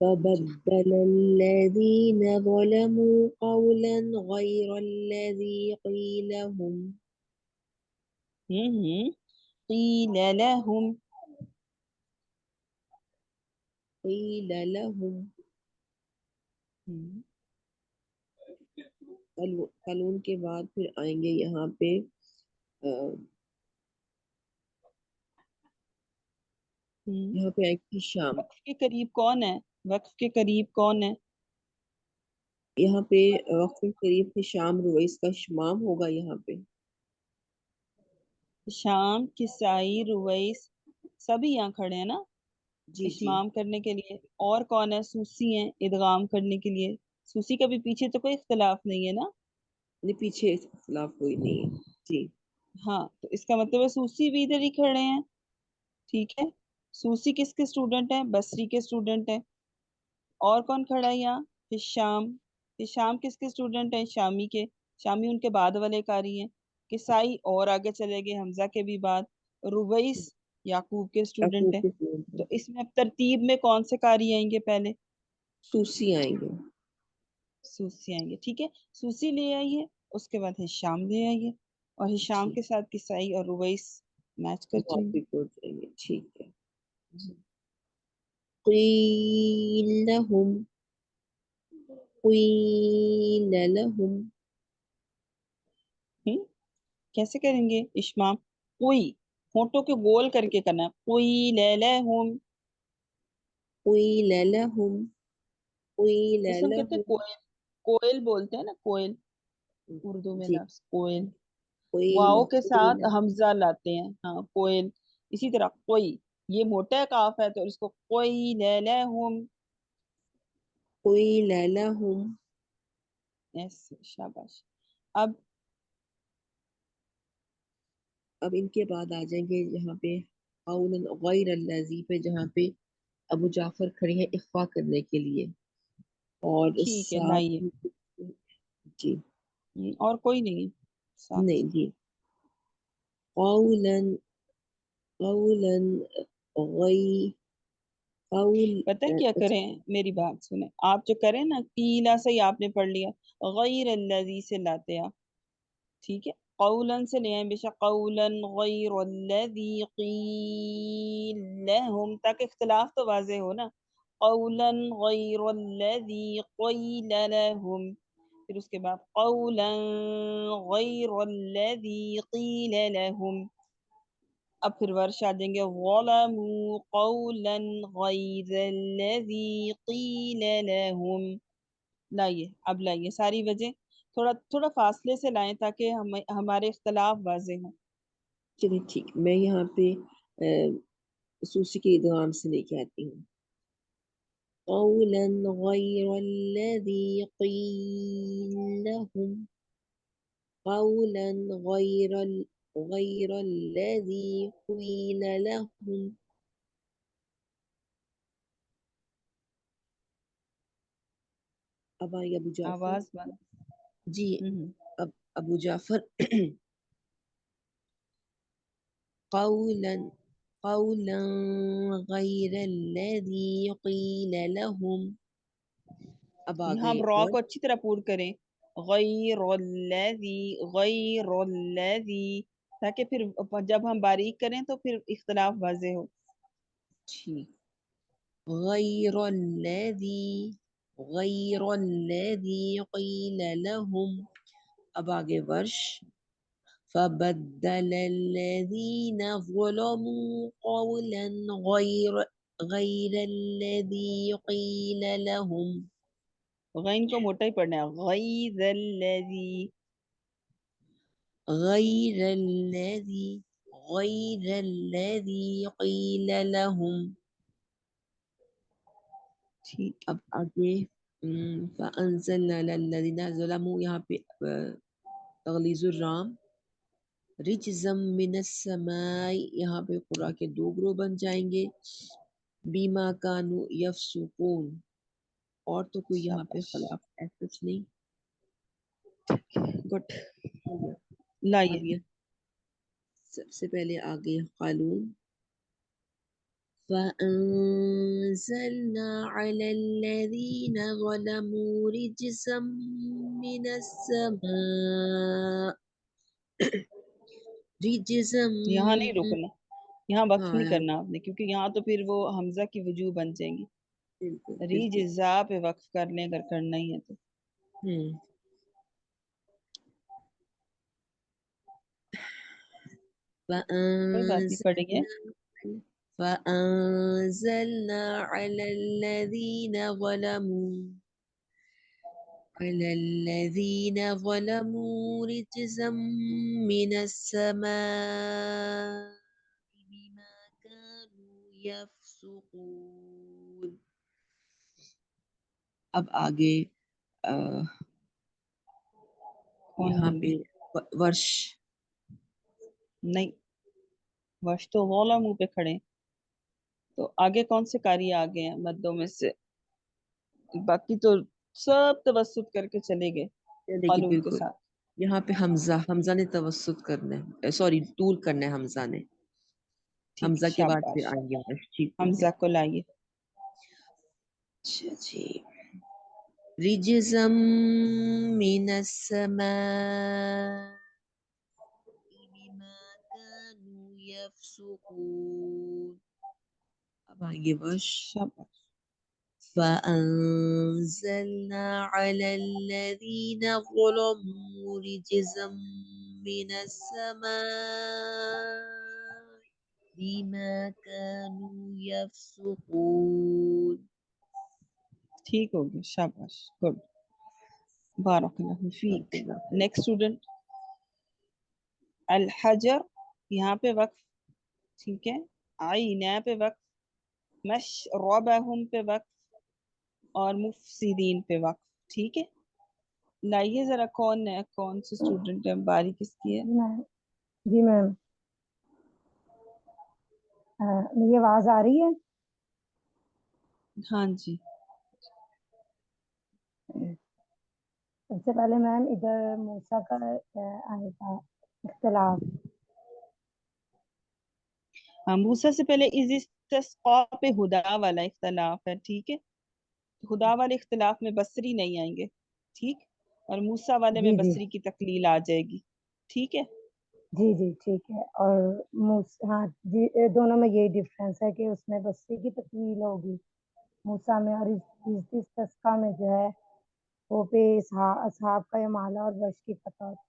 فبدل الذين ظلموا قولا غير الذي قيل لهم قيل لهم। قيل لهم قانون کے بعد پھر آئیں گے یہاں پہ یہاں پہ آئے گی شام. وقف کے قریب کون ہے، وقف کے قریب کون ہے؟ یہاں پہ وقف کے قریب پہ شام رویس کا شمام ہوگا. یہاں پہ شام، کسائی، رویس سبھی یہاں کھڑے ہیں نا جی جی اشمام کرنے کے لیے. اور کون ہے؟ سوسی ہیں ادغام کرنے کے لیے. سوسی کا بھی پیچھے تو کوئی اختلاف نہیں ہے نا. نہیں پیچھے اختلاف کوئی نہیں ہے. جی ہاں تو اس کا مطلب ہے سوسی بھی ادھر ہی کھڑے ہیں. ٹھیک ہے. سوسی کس کے اسٹوڈنٹ ہیں؟ بصری کے اسٹوڈنٹ ہیں. اور کون کھڑا ہے یہاں؟ ہشام. ہشام کس کے اسٹوڈنٹ ہیں؟ شامی کے. شامی ان کے بعد والے قاری ہیں. کسائی اور آگے چلے گئے حمزہ کے بھی بعد. رویس یعقوب کے اسٹوڈنٹ یعقوب ہیں. کے ساتھ تو اس میں اب ترتیب میں کون سے قاری آئیں گے پہلے؟ سوسی آئیں گے. سوسی آئیں گے. ٹھیک ہے. سوسی لے آئیے، اس کے بعد ہشام لے آئیے، اور ہشام ٹھیک کے ساتھ کسائی اور رویس میچ کر جائیے. موافق ہو جائیں گے. ٹھیک ہے. قیل لهم قیل لهم کیسے کریں گے اشمام؟ کوئی ہونٹوں کے گول کر کے کرنا ہے. کوئی لے لہم. قیل لهم قیل جسے ہم کہتے ہیں لهم کوئل. کوئل بولتے ہیں نا، کوئل اردو میں جی لفظ کوئل. قیل واؤ کے قیل ساتھ حمزہ لاتے ہیں. ہاں کوئل. اسی طرح کوئی، یہ موٹا کاف ہے تو اس کو کوئی لے لہم. قیل لهم. ایسے. شاباش. اب اب ان کے بعد آ جائیں گے یہاں پہ قولا غیر الذی پہ، جہاں پہ ابو جعفر کھڑے ہیں اخفا کرنے کے لیے. اور ٹھیک ہے ساتھ لائیے. جی اور کوئی نہیں ہے ساتھ. نہیں جی قولا قولا غی قول پتہ کیا کریں، میری بات سنیں. آپ جو کریں نا قیلا سے ہی آپ نے پڑھ لیا، غیر الذی سے لاتے آپ. ٹھیک ہے. قولا سے لے آئیں بے شک. قولا غیر الذی قیل لہم، تاکہ اختلاف تو واضح ہو نا. قولا غیر الذی قیل لہم. پھر اس کے بعد قولا غیر الذی قیل لہم. اب پھر ورش آ جائیں گے ظلموا قولا غیر الذی قیل لہم. لائیے اب لائیے ساری وجہ. تھوڑا تھوڑا فاصلے سے لائیں تاکہ ہمارے اختلاف واضح ہوں. چلیے ٹھیک. میں یہاں پہ سوسی کے ادغام سے لے کے آتی ہوں. قولا غیر الذی قیل لهم قولا غیر الذی قیل لهم. اب آئیے ابو جعفر. آواز بند. جی اب ابو جعفر قولا قولا غیر الذی قیل لهم. اب آ یہاں گئے را اور کو اچھی طرح پور کریں. غیر الذی، غیر الذی، تاکہ پھر جب ہم باریک کریں تو پھر اختلاف واضح ہو. ٹھیک. غیر الذی قیل لهم. اب آگے ورش. فبدل الذین ظلموا قولا غیر الذی قیل لهم. غین کو موٹا ہی پڑھنا ہے. غیر الذی. غیر الذی غیر الذی قیل لهم. ٹھیک. اب آگے فانزلنا علی الذین ظلموا، یہاں پہ تغلیظ الرام. رجزم من السماء، یہاں پہ قرآن کے دو گروہ بن جائیں گے. بیما کانو یفسقون، اور تو کوئی یہاں پہ شاباش. خلاف ایسا نہیں. گڈ. اب لائیے. یہ سب سے پہلے آگے قالون. فَأَنزَلْنَا عَلَى الَّذِينَ ظَلَمُوا رِجْزًا مِّنَ السَّمَاءِ رِجْزًا. یہاں نہیں رکنا، یہاں وقف ہاں نہیں کرنا آپ نے، کیونکہ یہاں تو پھر وہ حمزہ کی وجوہ بن جائیں گی. بالکل ری بالکل. جزا پہ وقف کر لیں اگر کرنا ہی ہے تو. کوئی بات نہیں، پڑھیں گے. فَأَنزَلْنَا عَلَى الَّذِينَ ظَلَمُوا رِجْزًا مِّنَ السَّمَاءِ بِمَا كَانُوا يَفْسُقُونَ. اب آگے کون یہاں بن پہ گیا؟ ورش. نہیں، وش تو غولا منہ پہ کھڑے ہیں. تو آگے کون سے قاری آگے ہیں مدوں میں سے؟ باقی تو سب توسط کر کے چلے گئے دیکھیے قالون کے بالکل ساتھ. یہاں پہ حمزہ نے توسط کرنا ہے، سوری طول کرنا ہے حمزہ نے. ٹھیک ہے، حمزہ کے بعد شاباش. پھر آئیں گے ورش. ٹھیک ہے. حمزہ کو لائیے. اچھا جی. رجزم من السماء بما كانوا يفسقون. اب آگے وش. شاباش. فأنزلنا على الذين ظلموا رجزا من السماء بما كانوا يفسقون. ٹھیک ہو گیا، شاباش. گڈ. بارک اللہ فیک. Next student. الحجر، یہاں پہ وقف. ٹھیک ہے. عینا پہ وقف. مشربہم پہ وقف. اور مفسدین پہ وقف. ٹھیک ہے. لائیے ذرا کون ہے، کون سے اسٹوڈنٹ ہے، باری کس کی ہے؟ جی میم، میری آواز آ رہی ہے؟ ہاں جی. سب سے پہلے میم ادھر موسیٰ کا آئے گا اختلاف. موسیٰ سے پہلے از استسقاء پہ ہدا والا اختلاف ہے. ٹھیک ہے. ہدا والے اختلاف میں بصری نہیں آئیں گے. ٹھیک. اور موسیٰ والے میں جی جی بصری کی تقلیل آ جائے گی. ٹھیک ہے. جی جی ٹھیک ہے. اور ہاں جی، دونوں میں یہی ڈفرینس ہے کہ اس میں بصری کی تکمیل ہوگی موسیٰ میں، اور استسقاء میں جو ہے وہ پہ اصحاب کا امالہ اور وش کی فتح ہوتی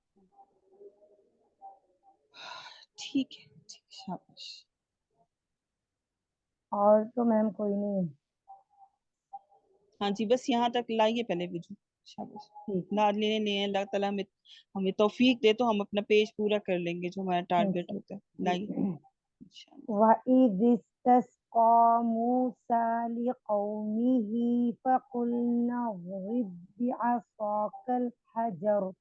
ٹھیک ہے. شاباش. ہے. اور تو میم کوئی نہیں ہے. ہاں جی، بس یہاں تک لائیے پہلے وجو. شاباش. ٹھیک لے اللہ تعالیٰ ہمیں توفیق دے تو ہم اپنا پیج پورا کر لیں گے جو ہمارا ٹارگیٹ ہوتا ہے. لائیے. وَإِذِ اسْتَسْقَىٰ مُوسَىٰ لِقَوْمِهِ فَقُلْنَا اضْرِب بِّعَصَاكَ الْحَجَرَ.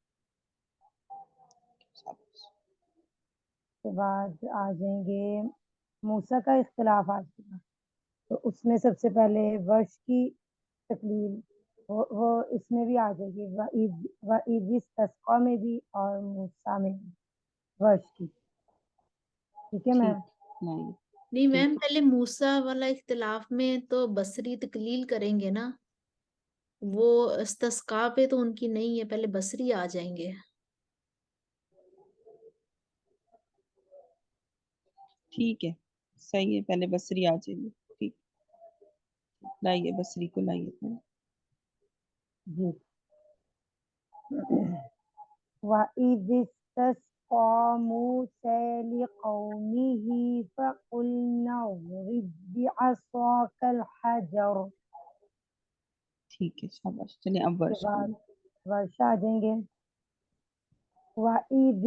کے بعد آ جائیں گے موسیٰ کا اختلاف آ جائے گا. تو اس میں سب سے پہلے ورش کی تقلیل وہ اس میں بھی آ جائے گی، وَإِذِ اسْتَسْقَىٰ میں بھی اور موسیٰ میں بھی ورش کی. ٹھیک ہے میم. لائیے. نہیں میم، پہلے موسیٰ والا اختلاف میں تو بصری تقلیل کریں گے نا، وہ استسقاء پہ تو ان کی نہیں ہے، پہلے بصری آ جائیں گے. ٹھیک ہے، صحیح ہے. پہلے بصری آ جائے گی. ٹھیک. لائیے بصری کو لائیے. جی. وَإِذِ اسْتَسْقَىٰ مُوسَىٰ لِقَوْمِهِ فَقُلْنَا اضْرِب بِّعَصَاكَ الْحَجَرَ. ٹھیک ہے، شاباش. چلیں اب کے ورش بعد کریں. ورش آ جائیں گے. وَإِذِ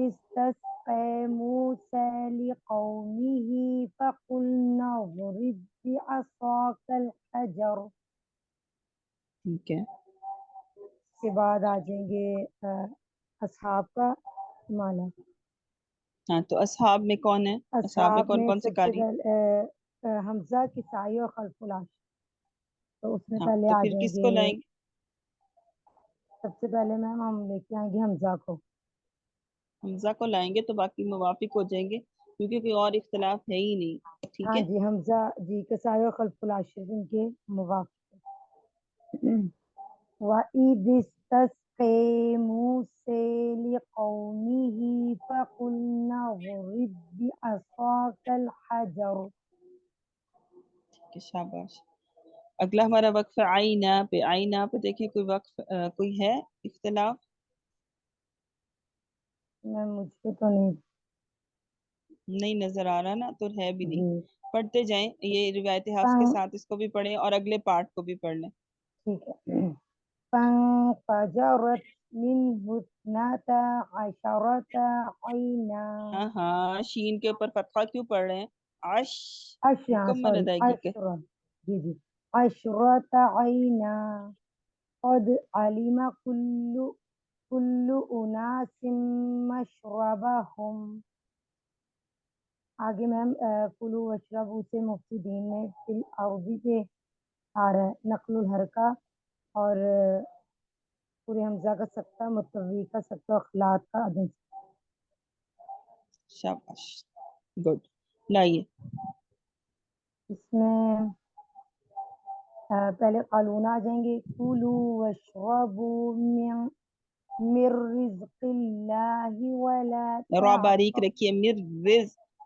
اسْتَسْقَىٰ مُوسَىٰ لِقَوْمِهِ فَقُلْنَا اضْرِب بِّعَصَاكَ الْحَجَرَ. ٹھیک ہے. کے بعد آ جائیں گے اصحاب کا معنی ہے. ہاں تو اصحاب میں کون ہے؟ اصحاب میں اصحاب کون میں کون سے سب سے قاری؟ پہلے حمزہ کسائی اور خلف العاشر. تو اس میں ہاں پہلے تو آ پھر جائیں کس گے. کو لائیں گے؟ سب سے پہلے میم ہم لے کے آئیں گے حمزہ کو. حمزہ کو لائیں گے تو باقی موافق ہو جائیں گے کیونکہ کوئی اور اختلاف ہے ہی نہیں. ٹھیک ہاں ہے. جی حمزہ جی کسائی اور خلف العاشر ان کے موافق. وَإِذِ اسْتَسْقَىٰ مُوسَىٰ لِقَوْمِهِ فَقُلْنَا اضْرِب بِّعَصَاكَ الْحَجَرَ. ٹھیک ہے شاباش. اگلا ہمارا وقف آئینہ پہ. آئینہ پہ دیکھیں کوئی وقف کوئی ہے اختلاف؟ میں مجھ پہ تو نہیں. نہیں نظر آ رہا نا تو ہے بھی نہیں. جی پڑھتے جائیں. یہ روایت حفص کے ساتھ اس کو بھی پڑھیں اور اگلے پارٹ کو بھی پڑھ لیں. ٹھیک ہے. فَانْفَجَرَتْ مِنْهُ اثْنَتَا عَشَرَةَ عَيْنًا. ہاں ہاں شین کے اوپر فتحہ کیوں پڑھ رہے ہیں؟ عش مکمل سوری ادائیگی کے. جی جی. عَشْرَةَ عَيْنًا قَدْ عَلِمَ كُلُّ أُنَاسٍ مَشْرَبَهُمْ. آگے میم کلو وشربو سے مفسدین میں فی الارض کے آ رہا ہے نقل الحرکہ اور پورے حمزہ کا سکتہ متوی کا سکتہ اخلاق کا عدم. شاباش گڈ. لائیے. اس میں پہلے قالون آ جائیں گے. کلو وشربو من رزق اللہ ولا را باریک تعصوا. رکھیے.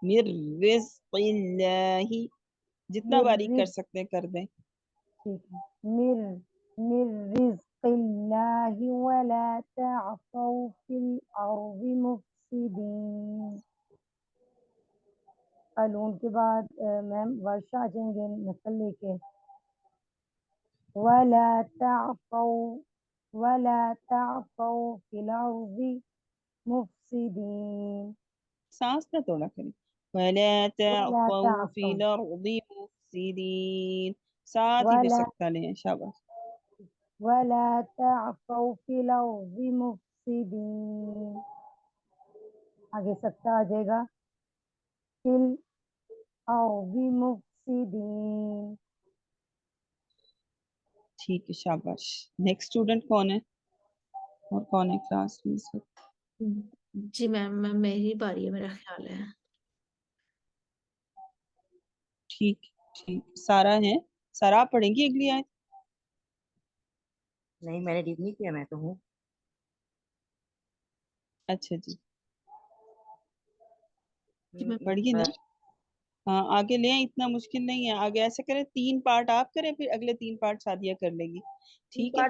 مر رزق اللہ. جتنا من باریک کر رزق سکتے ہیں کر دیں. ٹھیک ہے. من رزق اللہ ولا تعصوا فی الارض مفسدین. قالون کے بعد میم ورش آ جائیں گے نقل لے کے. ولا تعصوا فی الارض مفسدین. سانس نہ توڑا کریں. وَلَا ولا تَعْثَوْا فِي تعصوا الْأَرْضِ مُفْسِدِينَ. ساتھ ہی پہ ولا سکتہ لیں. شاباش. ولا تعصوا فی الارض مفسدین. آگے سکتہ آ جائے گا فی الارض مفسدین. ٹھیک ہے شاباش. نیکسٹ اسٹوڈنٹ کون ہے اور کون ہے کلاس میں اس وقت؟ جی میم میری باری ہے میرا خیال ہے. ٹھیک ٹھیک. سارا ہے. سارا آپ پڑھیں گی اگلی آیت؟ نہیں میں نے ریڈ نہیں کیا. میں تو ہوں. اچھا جی جی میم پڑھیے نا. ہاں آگے لیں. اتنا مشکل نہیں ہے. آگے ایسے کریں 3 پارٹ آپ کریں پھر اگلے 3 پارٹ سعدیہ کر لے گی. ٹھیک ہے.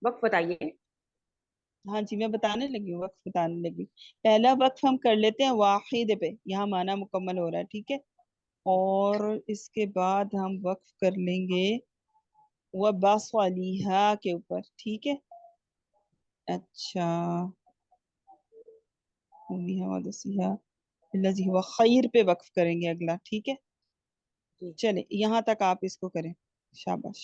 وقت بتائیے. ہاں جی میں بتانے لگی ہوں. وقت بتانے لگی. پہلا وقف ہم کر لیتے ہیں واحد پہ. یہاں معنی مکمل ہو رہا ہے. ٹھیک ہے. اور اس کے بعد ہم وقف کر لیں گے وَبَصَلِهَا کے اوپر. ٹھیک ہے. اچھا الذی ہوا خیر پہ وقف کریں گے اگلا. ٹھیک ہے. جی چلے یہاں تک آپ اس کو کریں. شاباش.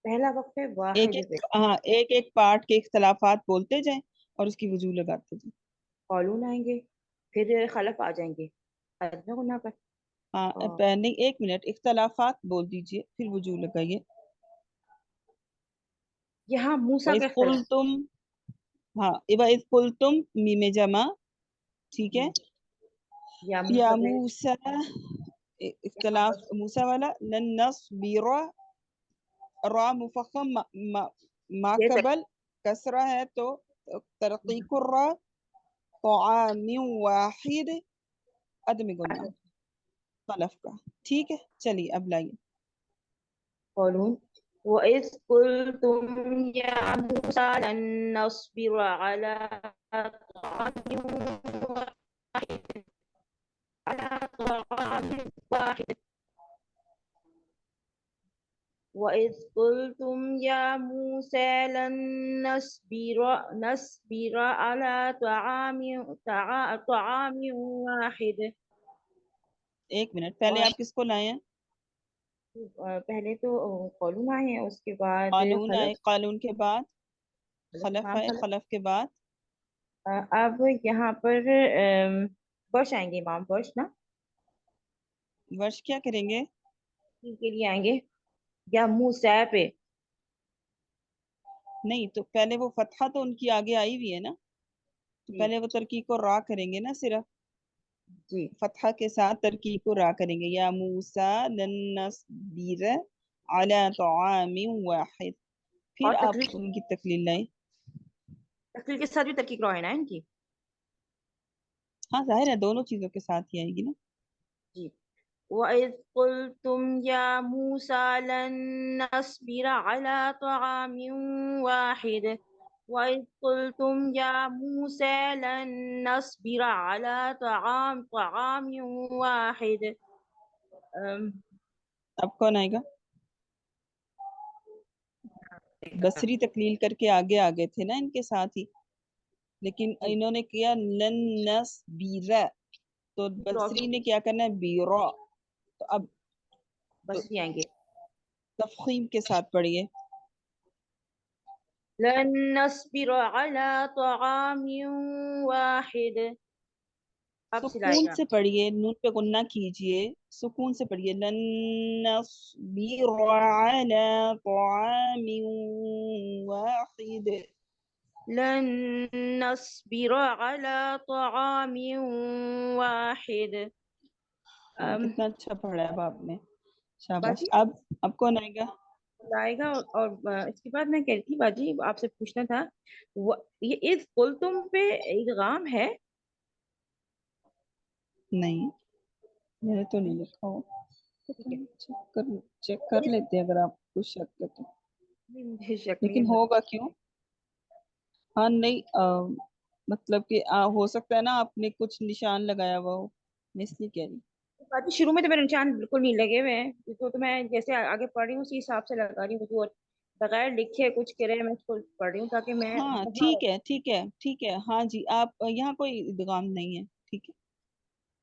پہلا وقت ہے ایک واحد ایک پہ. ہاں ایک ایک پارٹ کے اختلافات بولتے جائیں اور اس کی وجوہ لگاتے جائیں. قالون آئیں گے پھر خلف آ جائیں گے ادنا گنا پر. ہاں اور نہیں 1 منٹ. اختلافات بول دیجئے پھر وجوہ لگائیے. یہاں موسیٰ کا وَإِذْ اختلاف. قُلْتُمْ. ہاں وَإِذْ قُلْتُمْ میم جمع. ٹھیک ہے. یا یا موسیٰ کے موسیٰ. اختلاف موسیٰ والا. لن نصبر. را مفخم ما قبل کسرہ ہے تو ترقیق الرا. طعام واحد عدم گنہ خلف کا. ٹھیک ہے. چلیے اب لائیے. قالون وَإِذْ قُلْتُمْ يَا مُوسَىٰ لَن نَّصْبِرَ عَلَىٰ طَعَامٍ وَاحِدٍ وَإِذْ قُلْتُمْ يَا مُوسَىٰ لَن نَّصْبِرَ عَلَىٰ طَعَامٍ وَاحِدٍ. 1 منٹ. پہلے آپ کس کو لائے ہیں؟ پہلے تو قولون آئے ہیں، اس کے بعد قالون آئے، خلف، قالون کے بعد خلف امام آئے، خلف۔ خلف کے بعد اب یہاں پر ورش آئیں گے، امام ورش نا ورش کیا کریں گے؟ کے لیے آئیں گے، یا موسیٰ پہ نہیں تو پہلے وہ فتحہ تو ان کی آگے آئی ہوئی ہے نا، تو جی پہلے وہ ترکیب کو را کریں گے نا، صرف جی فتحہ کے ساتھ ترکیب کو را کریں گے، یا موسیٰ لن نصبر علی طعام واحد، پھر اور آپ تقلیل، ان کی تکلیل لائیں۔ تقلیل کے ساتھ بھی ترکیب کرو ہے نا ان کی؟ ہاں ظاہر ہے دونوں چیزوں کے ساتھ ہی آئے گی نا۔ جی وَإِذْ قُلْتُمْ يَا مُوسَى لَن نَّصْبِرَ عَلَى طَعَامٍ وَاحِدٍ وَإِذْ قُلْتُمْ يَا مُوسَى لَن نَّصْبِرَ عَلَى طَعَامٍ وَاحِدٍ اب کون آئے گا؟ بصری تکلیل کر کے آگے آگے تھے نا ان کے ساتھ ہی، لیکن جی انہوں نے کیا لن نصبر، تو بصری نے کیا کرنا ہے بیرا، تو اب بس بھی آئیں گے، تفخیم کے ساتھ پڑھیے، لَن نَّصْبِرَ عَلَى طَعَامٍ وَاحِدٍ، اب سلائے سکون گا سے پڑھیے، نون پہ غنہ کیجئے، سکون سے پڑھیے، لن نصبر علی طعام واحد، لن نصبر على طعام واحد کتنا اچھا پڑھا ہے اب آپ نے، شاباش۔ باجی اب کون آئے گا؟ آئے گا، اور اس کے بعد میں کہتی تھی باجی آپ سے پوچھنا تھا، یہ اذ قلتم پہ ادغام ہے؟ نہیں میں نے تو نہیں لکھا ہو، ٹھیک ہے، چیک کر لیتے ہیں اگر آپ کو شک ہے تو، مجھے شک نہیں لیکن ہے ہوگا کیوں؟ ہاں نہیں مطلب کہ ہو سکتا ہے نا آپ نے کچھ نشان لگایا ہوا ہو، میں اس لیے کہہ رہی ہوں۔ باجی شروع میں تو میرے نشان بالکل نہیں لگے ہوئے ہیں، تو میں جیسے آگے پڑھ رہی ہوں اسی حساب سے لگا رہی ہوں، اور بغیر لکھے کچھ کرے میں اس کو پڑھ رہی ہوں تاکہ میں ہاں ٹھیک ہے ٹھیک ہے ٹھیک ہے، ہاں جی آپ یہاں کوئی ادغام نہیں ہے، ٹھیک ہے۔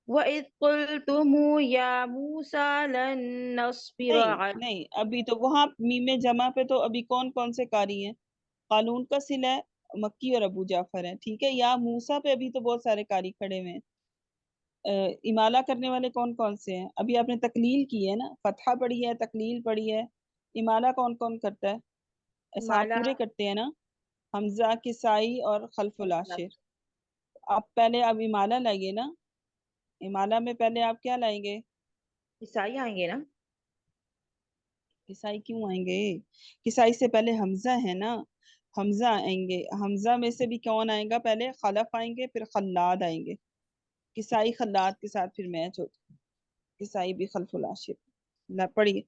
وَإِذْ قُلْتُمْ يَا مُوسَى لَن نَّصْبِرَ نہیں عَلَى، نہیں ابھی تو وہاں میم جمع پہ تو ابھی کون کون سے قاری ہیں؟ قالون کا صلہ ہے، مکی اور ابو جعفر ہیں، ٹھیک ہے۔ یا موسیٰ پہ ابھی تو بہت سارے قاری کھڑے ہوئے ہیں، امالہ کرنے والے کون کون سے ہیں؟ ابھی آپ نے تکلیل کی ہے نا، فتحہ پڑھی ہے، تکلیل پڑھی ہے، امالہ کون کون کرتا ہے؟ ساتھ مالا پورے کرتے ہیں نا، حمزہ، کسائی اور خلف العاشر۔ آپ پہلے اب امالہ لائیے نا، امالہ میں پہلے آپ کیا لائیں گے؟ عیسائی آئیں گے نا؟ کسائی کیوں آئیں گے؟ کسائی سے پہلے حمزہ ہے نا، حمزہ آئیں گے، حمزہ میں سے بھی کون آئیں گا؟ پہلے خلف آئیں گے، پھر خلاد آئیں گے، کسائی خلاد کے ساتھ پھر میچ ہوتا ہے، کسائی بھی خلف العاشر۔ پڑھیے،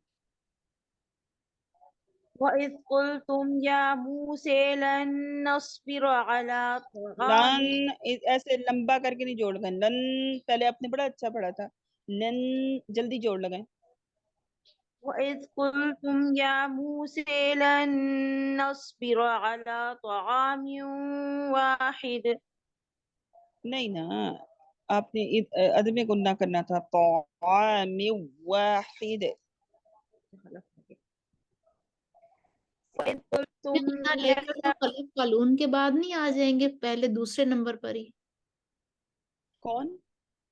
وَإِذْ قُلْتُمْ يَا مُوسَى لَن نَّصْبِرَ عَلَى طَعَامٍ، لن ایسے لمبا کر کے نہیں جوڑ لگائیں، لن پہلے آپ نے بڑا اچھا پڑھا تھا، لن جلدی جوڑ لگائیں، وَإِذْ قُلْتُمْ يَا مُوسَى لَن نَّصْبِرَ عَلَى طَعَامٍ وَاحِدٍ، نہیں نا آپ نے عدم گنہ کرنا تھا، طعام واحد، وَإِذْ میں قُلْتُمْ گناہ لے کر تو خلف قالون کے بعد نہیں آ جائیں گے، پہلے دوسرے نمبر پر ہی؟ کون؟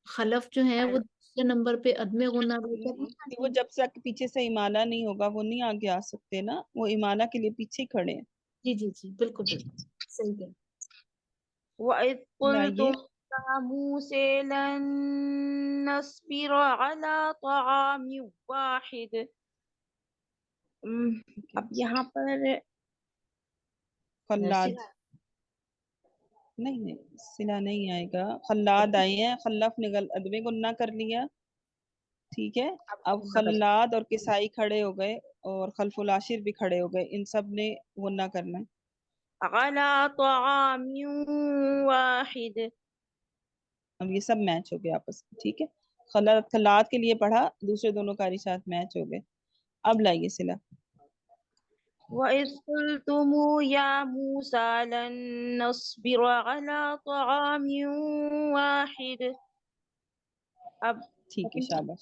خلف جو ہے وہ دوسرے نمبر پہ عدم گناہ لے کر نہیں آ نہیں، وہ جائیں گے؟ جب تک پیچھے سے امالہ نہیں ہوگا وہ نہیں آگے آ سکتے نا، وہ امالہ کے لیے پیچھے ہی کھڑے ہیں۔ جی جی جی بالکل بالکل صحیح ہے۔ وَإِذْ لائیے، قُلْتُمْ يَا مُوسَى لَن نَّصْبِرَ عَلَى طَعَامٍ وَاحِدٍ، اب یہاں پر خلاد، صلہ نہیں نہیں صلہ نہیں آئے گا، خلاد آئے ہیں، خلف نے عدم گنہ کر لیا، ٹھیک ہے۔ اب خلاد اور کسائی کھڑے ہو گئے اور خلف العاشر بھی کھڑے ہو گئے، ان سب نے گنہ کرنا ہے۔ عَلَى طَعَامٍ وَاحِدٍ، اب یہ سب میچ ہو گئے آپس میں، ٹھیک ہے۔ خلاد کے لیے پڑھا، دوسرے دونوں کاری ساتھ میچ ہو گئے۔ اب لائیے صلہ، وَإِذْ قُلْتُمْ يَا مُوسَى لَن نَّصْبِرَ عَلَى طَعَامٍ وَاحِدٍ، اب ٹھیک ہے، شاباش۔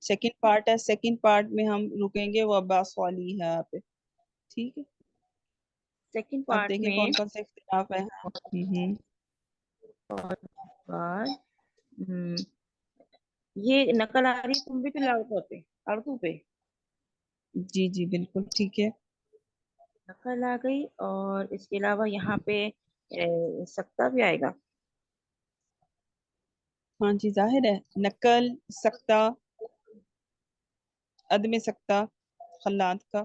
سیکنڈ پارٹ ہے، سیکنڈ پارٹ میں ہم رکیں گے وہ عباس والی ہے پہ، ٹھیک ہے. اب پارٹ دیکھیں میں کون کون سے اختلاف ہے. بعد یہ نقل آ رہی تم بھی تو لاؤ پہ اردو پہ جی جی بالکل ٹھیک ہے. نقل آ گئی، اور اس کے علاوہ یہاں پہ سکتہ بھی آئے گا. ہاں جی ظاہر ہے، نقل، سکتہ، عدم سکتہ، خلات کا.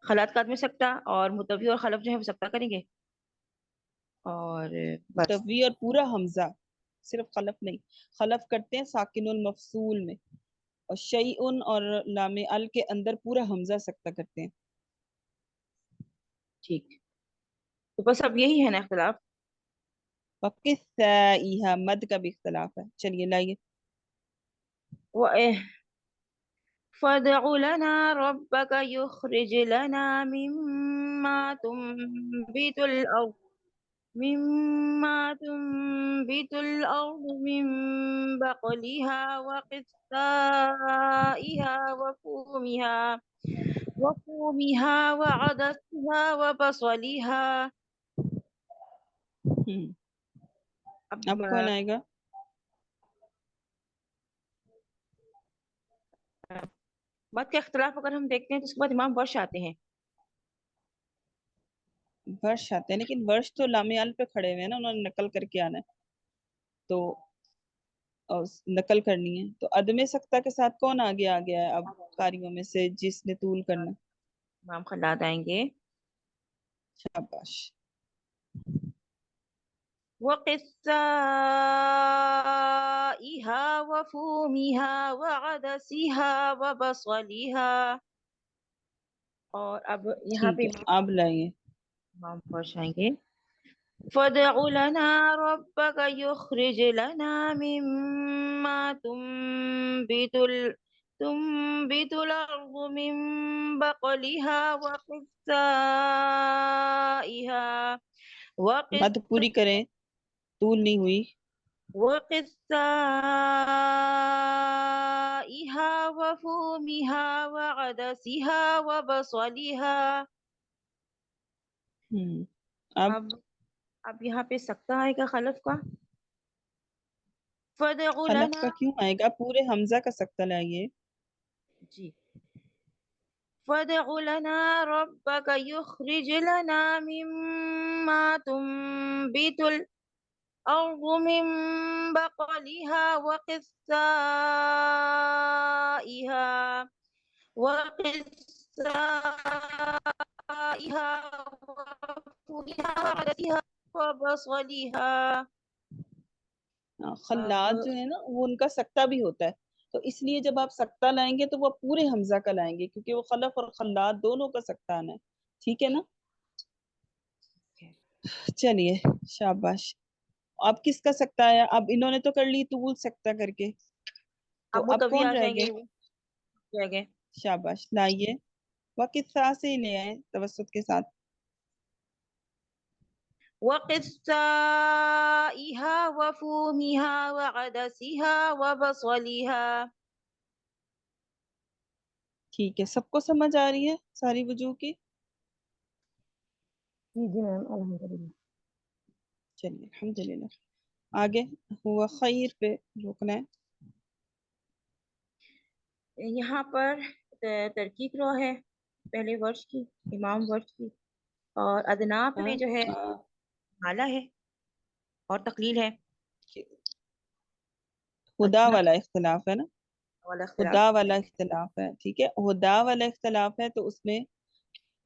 خلات کا میں سکتا، اور متوی اور خلف جو ہے وہ سکتا کریں گے، اور بس. متوی اور پورا حمزہ، صرف خلف نہیں. خلف کرتے ہیں ساکن المفصول میں، اور شیئن اور لام ال کے اندر پورا حمزہ سکتہ کرتے ہیں. ٹھیک، تو بس اب یہی ہے نا اختلاف. وقصہ مد کا بھی اختلاف ہے. چلیے لائیے. فادع لنا ربك يخرج لنا مما تنبت الأرض من بقلها وقثائها وفومها وعدسها وبصلها. اب کون آئے گا؟ مت کے اختلاف اگر ہم دیکھتے ہیں تو اس کے بعد امام ورش آتے ہیں. ورش آتے ہیں، لیکن ورش تو لام ال پہ کھڑے ہوئے ہیں نا، انہوں نے نقل کر کے آنا ہے تو نقل کرنی ہے. تو عدم سکتہ کے ساتھ کون آگے آ گیا ہے اب قاریوں میں سے جس نے طول کرنا؟ امام خلاد آئیں گے. شاباش. وقثائها وفومها وعدسها وبصلها. اور اب یہاں ٹھیک پہ ہے اب لائیے. امام فرش آئیں گے. فادع لنا ربك يخرج لنا مما تنبت الأرض من بقلها وقثائها مد پوری کریں، طول نہیں ہوئی. وقثائها وفومها وعدسها وبصلها. اب اب یہاں پہ سکتہ آئے گا خلف کا. فادع خلف لنا، کا کیوں آئے گا؟ پورے حمزہ کا سکتہ لائیے. جی. فادع لنا ربك يخرج لنا مما تنبت الأرض من بقلها وقثائها وفومها وعدسها وبصلها. خلات جو ہے نا وہ ان کا سکتہ بھی ہوتا ہے، تو اس لیے جب آپ سکتہ لائیں گے تو وہ پورے حمزہ کا لائیں گے، کیونکہ وہ خلف اور خلات دونوں کا سکتہ آنا ہے. ٹھیک ہے نا؟ چلیے شاباش. اب کس کا سکتہ آیا؟ اب انہوں نے تو کر لی طول سکتہ کر کے، تو اب متوی کون آ رہ جائیں گئے؟ گے. شاباش لائیے. وقت سے ہی لے آئے توسط کے ساتھ. وقثائها وفومها وعدسها وبصلها. ٹھیک ہے، سب کو سمجھ آ رہی ہے ساری وجوہ کی؟ جی جی میم الحمدللہ. چلیے الحمدللہ. آگے ہوا خیر پہ روکنا ہے. یہاں پر ترکیب رو ہے پہلے ورش کی، امام ورش کی، اور ادنا پہ جو ہے اعلیٰ ہے اور تقلیل ہے. خدا ادنا والا اختلاف ہے نا، والا خدا اختلاف. والا اختلاف ہے. ٹھیک ہے، خدا والا اختلاف ہے تو اس میں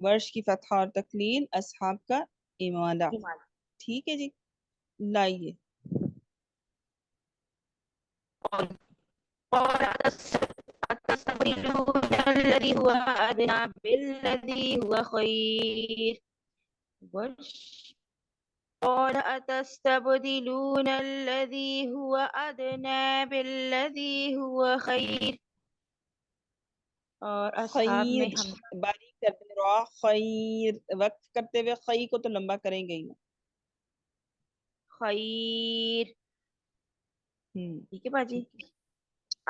ورش کی فتحہ اور تقلیل، اصحاب کا امالہ. ٹھیک ہے جی لائیے. اور أتستبدلون الذي هو أدنى بالذي هو خير. قال أتستبدلون الذي هو أدنى بالذي هو خير. اور اصحاب میں خیر ہم باریک کرتے ہیں، را خیر وقف کرتے ہوئے خی کو تو لمبا کریں گے ہی نا. خیر. ٹھیک ہے باجی. ٹھیک ہے.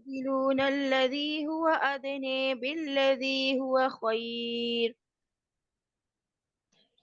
أتبدلون الذي هو أدنى بالذي هو خير।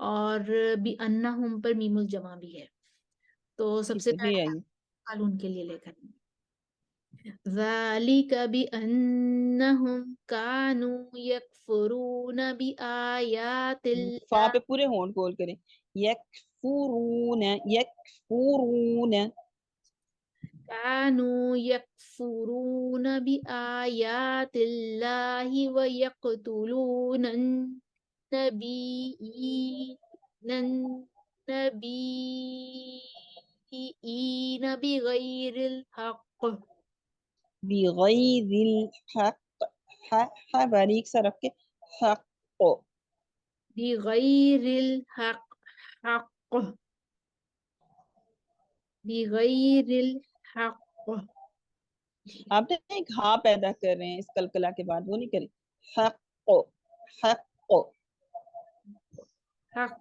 اور بھی انہم پر میم الجمع بھی ہے. تو سب ٹھیک سے ہے، لے پہلے آئیے. قالون کے لیے لے کر ذَلِكَ بِأَنَّهُمْ كَانُوا يَكْفُرُونَ بِآيَاتِ فا اللَّهِ پہ پورے ہونٹ کھول کریں. یکفرون یکفرون. كَانُوا يَكْفُرُونَ بِآيَاتِ اللَّهِ وَيَقْتُلُونَ النَّبِيِّينَ بِغَيْرِ الْحَقِّ بغیر الحق. باریک سا رکھ کے حق. بغیر الحق حق بغیر الحق. آپ نے ایک ہاں پیدا کر رہے ہیں اس کلکلا کے بعد، وہ نہیں کریں. حق حق. حق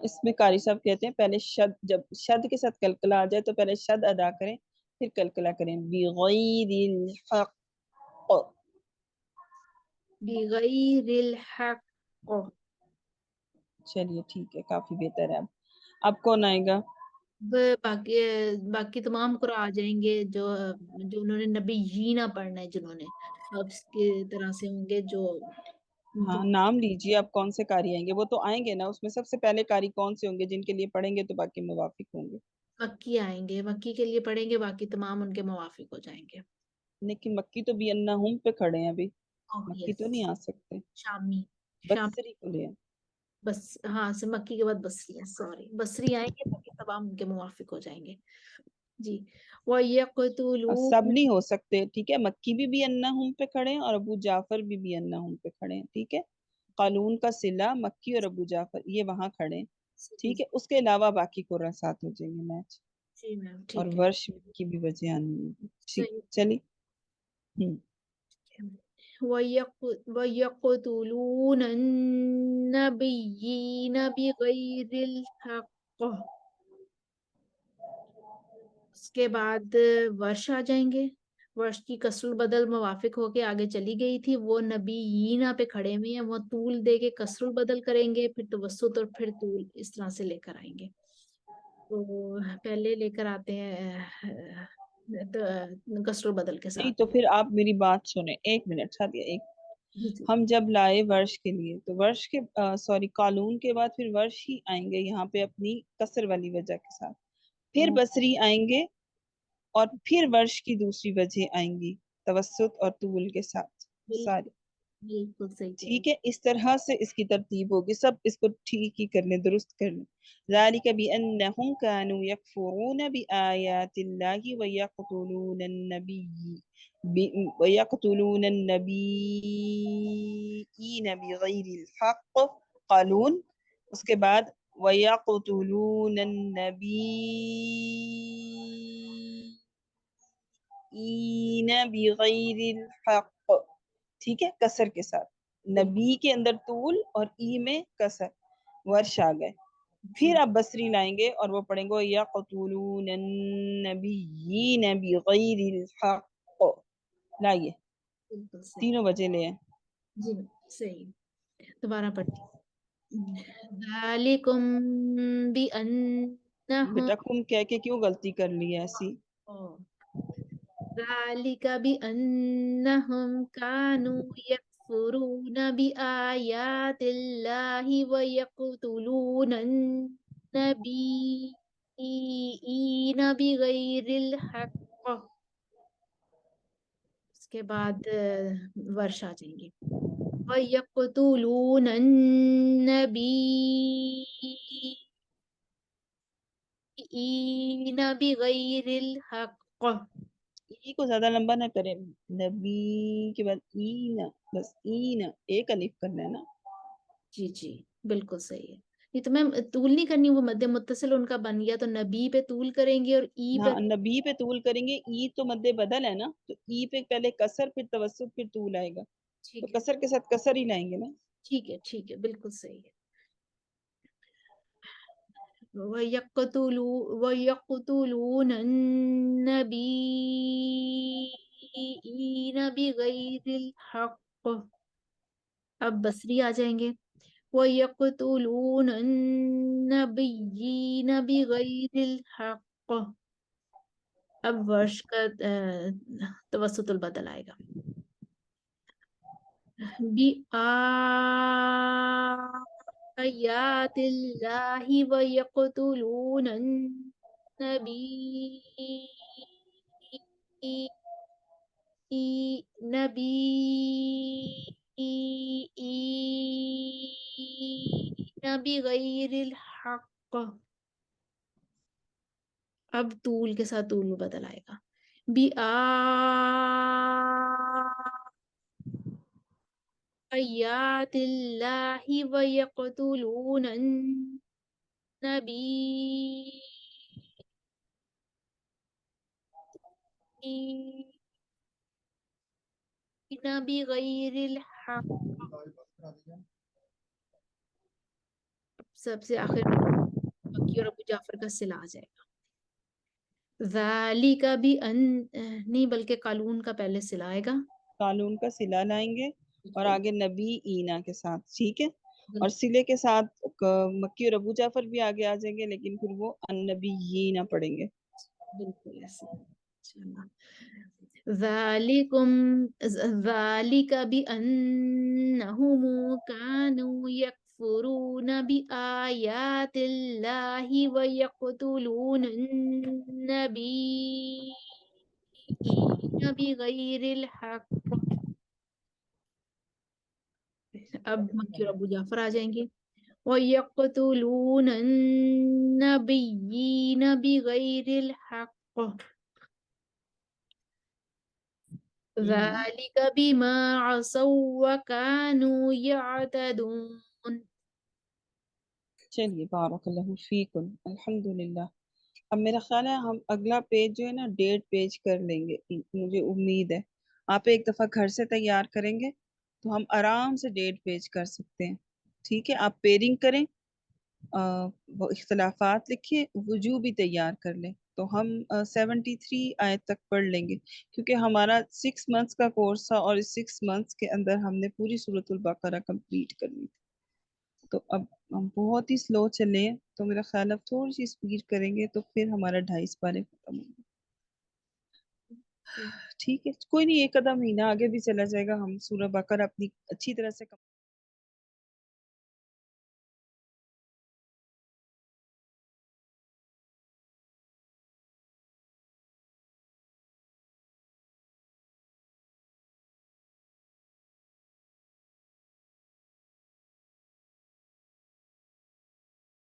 اس میں قاری صاحب کہتے ہیں پہلے شد، جب شد کے ساتھ کلکلا آ جائے تو پہلے شد ادا کریں پھر کلکلا کریں. بغیر الحق. بغیر الحق. چلیے ٹھیک ہے، کافی بہتر ہے. اب کون آئے گا؟ باقی تمام قرآن آ جائیں گے جو انہوں نے نبی نہ پڑھنا ہے، جنہوں نے اب اس کی طرح سے ہوں گے جو ہاں نام لیجیے آپ، کون سے قاری آئیں گے؟ وہ تو آئیں گے نا، اس میں سب سے پہلے قاری کون سے ہوں گے جن کے لیے پڑھیں گے تو باقی موافق ہوں گے؟ مکی آئیں گے، مکی کے لیے پڑھیں گے، باقی تمام ان کے موافق ہو جائیں گے. لیکن مکی تو بھی انہم پہ کھڑے ہیں ابھی، مکی یس تو نہیں آ سکتے. شامی بصری کو لے آئیں. بس ہاں سے مکی کے بعد بصری ہے، سوری بصری آئیں گے، باقی تمام ان کے موافق ہو جائیں گے. جی اور سب وَيَقْتُلُونَ نہیں ہو سکتے، ٹھیک ہے. مکی بھی انہم پہ کھڑے ہیں اور ابو جعفر بھی انہم پہ کھڑے ہیں، ٹھیک ہے. قالون کا صلہ مکی اور ابو جعفر یہ وہاں کھڑے ہیں، ٹھیک ہے. اس کے علاوہ باقی قرآن ساتھ ہو جائیں گے میچ. جی میم اور ٹھیک ہے ورش کی بھی وجہ آنی ہوگی. ٹھیک صحیح. چلی. وَيَقْتُلُونَ النَّبِيِّينَ بِغَيْرِ الْحَقِّ. اس کے بعد ورش آ جائیں گے. ورش کی کسر البدل موافق ہو کے آگے چلی گئی تھی، وہ نبیینہ پہ کھڑے ہوئے ہیں، وہ طول دے کے کسر البدل کریں گے، پھر توسط اور پھر طول اس طرح سے لے کر آئیں گے. تو پہلے لے کر آتے ہیں کسر البدل کے نہیں ساتھ. تو پھر آپ میری بات سنیں، ایک منٹ سادیہ، ایک. جی جی ہم جب لائے ورش کے لیے تو ورش کے سوری قالون کے بعد پھر ورش ہی آئیں گے یہاں پہ اپنی کسر والی وجہ کے ساتھ، پھر بصری آئیں گے اور پھر ورش کی دوسری وجہ آئیں گی توسط اور طول کے ساتھ ساری. بالکل صحیح کہہ رہے ٹھیک ہے، اس طرح سے اس کی ترتیب ہوگی. سب اس کو ٹھیک ہی کر لیں، درست کر لیں. ذَلِكَ بِأَنَّهُمْ كَانُوا يَكْفُرُونَ بِآيَاتِ اللَّهِ وَيَقْتُلُونَ النَّبِيِّينَ بِغَيْرِ الْحَقِّ. قالون. اس کے بعد وَيَقْتُلُونَ النَّبِيِّينَ بِغَيْرِ الْحَقِّ، ٹھیک ہے، کسر کے ساتھ. نبی کے اندر طول اور ای میں کسر. ورش آ گئے. پھر آپ بصری لائیں گے اور وہ پڑھیں گے یقتلون النبیین بغیر الحق. لائیے بالکل صحیح. تینوں بجے لے ہیں. جی صحیح. دوبارہ پڑھتی ذالکم بأنہم بیٹا کم کہہ کے کیوں غلطی کر لی ہے ایسی؟ ذالک بأنہم کانوا یکفرون بآیات اللہ ویقتلون النبیین بغیر الحق. اس کے بعد ورش آ جائیں گے. وَيَقْتُلُونَ النَّبِيِّينَ بِغَيْرِ الْحَقِّ. ای کو زیادہ لمبا نہ کریں، نبی کے بعد ای نہ، بس ای نہ، ایک الف کرنا ہے نا. جی جی بالکل صحیح ہے. یہ تو میں طول نہیں کرنی، وہ مد متصل ان کا بن گیا تو نبی پہ طول کریں گے اور ای پہ. ہاں نبی پہ طول کریں گے، ای تو مد بدل ہے نا، تو ای پہ پہلے کسر پھر توسط پھر طول آئے گا، تو ٹھیک ہے کسر کے ساتھ کسر ہی لائیں گے نا. ٹھیک ہے ٹھیک ہے بالکل صحیح ہے. وَيَقْتُلُونَ النَّبِيِّينَ بِغَيْرِ الْحَقِّ. اب بصری آ جائیں گے. وَيَقْتُلُونَ النَّبِيِّينَ بِغَيْرِ الْحَقِّ. اب ورش کا توسط البدل آئے گا. بِآيَاتِ اللَّهِ وَيَقْتُلُونَ النَّبِيِّينَ بِغَيْرِ الْحَقِّ. اب طول کے ساتھ طول میں بدل آئے گا. بِآيَاتِ اللَّهِ وَيَقْتُلُونَ النَّبِيِّينَ بِغَيْرِ الْحَقِّ. سب سے آخر مکی اور ابو جعفر کا صلہ آ جائے گا. ذَلِكَ نہیں بلکہ قالون کا پہلے صلہ آئے گا. قانون کا صلہ لائیں گے اور آگے نبی اینا کے ساتھ. ٹھیک ہے. اور صلے کے ساتھ مکی اور ابو جعفر بھی آگے آ جائیں گے لیکن پھر وہ النبیین پڑھیں گے. بالکل ایسے. ذَلِكَ بِأَنَّهُمْ كَانُوا يَكْفُرُونَ بِآيَاتِ اللَّهِ وَيَقْتُلُونَ النَّبِيِّينَ بِغَيْرِ الْحَقِّ. اب مکی اور ابو جعفر آ جائیں گے. وَيَقْتُلُونَ النَّبِيِّينَ بِغَيْرِ الْحَقِّ. ذَلِكَ بِمَا عَصَوْا وَكَانُوا يَعْتَدُونَ. چلیے بارک اللہ فیکم. الحمدللہ. اب میرا خیال ہے ہم اگلا پیج جو ہے نا 1.5 پیج کر لیں گے. مجھے امید ہے آپ ایک دفعہ گھر سے تیار کریں گے تو ہم آرام سے 1.5 پیج کر سکتے ہیں. ٹھیک ہے. آپ پیرنگ کریں, وہ اختلافات لکھیں, وجوہ بھی تیار کر لیں تو ہم 73 آیت تک پڑھ لیں گے کیونکہ ہمارا 6 منتھس کا کورس تھا اور اس 6 منتھس کے اندر ہم نے پوری سورۃ البقرہ کمپلیٹ کرنی تھی. تو اب ہم بہت ہی سلو چلے ہیں تو میرا خیال اب تھوڑی سی اسپیڈ کریں گے تو پھر ہمارا 2.5 پارے ختم ہوں گے. ٹھیک ہے. کوئی نہیں, ایک آدھا مہینہ آگے بھی چلا جائے گا, ہم سورہ بقرہ اپنی اچھی طرح سے